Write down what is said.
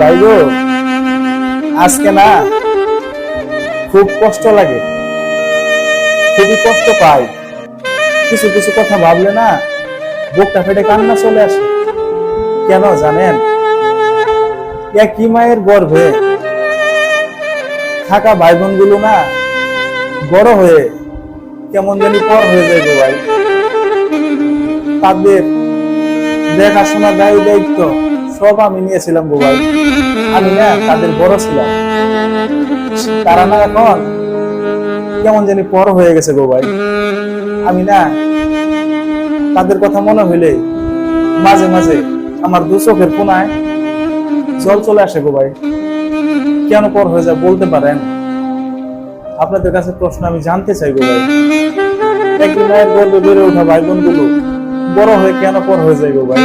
ভাই গো, আজকে না খুব কষ্ট লাগে, খুবই কষ্ট পাই। কিছু কিছু কথা ভাবলে না বুকটা ফেটে কান্না চলে আসে। কেন জানেন? একই মায়ের গর্ভে থাকা ভাই বোন গুলো না বড় হয়ে কেমন জানি পর হয়ে যায় গো ভাই। তাদের দেখাশোনা দায়ী দায়িত্ব সব আমি নিয়েছিলাম গো ভাই। আমি না তাদের বড় ছিলাম, তারা না এখন কেমন জানি পর হয়ে গেছে গো ভাই। আমি না তাদের কথা মনে হইলে মাঝে মাঝে আমার দু চোখের কোনায় জল চলে আসে গো ভাই। কেন পর হয়ে যায় বলতে পারেন? আপনাদের কাছে প্রশ্ন আমি জানতে চাই গো ভাই। একই মায়ের গর্ভে বেড়ে ওঠা ভাই বোন গুলো বড় হয়ে কেন পর হয়ে যায় গো ভাই?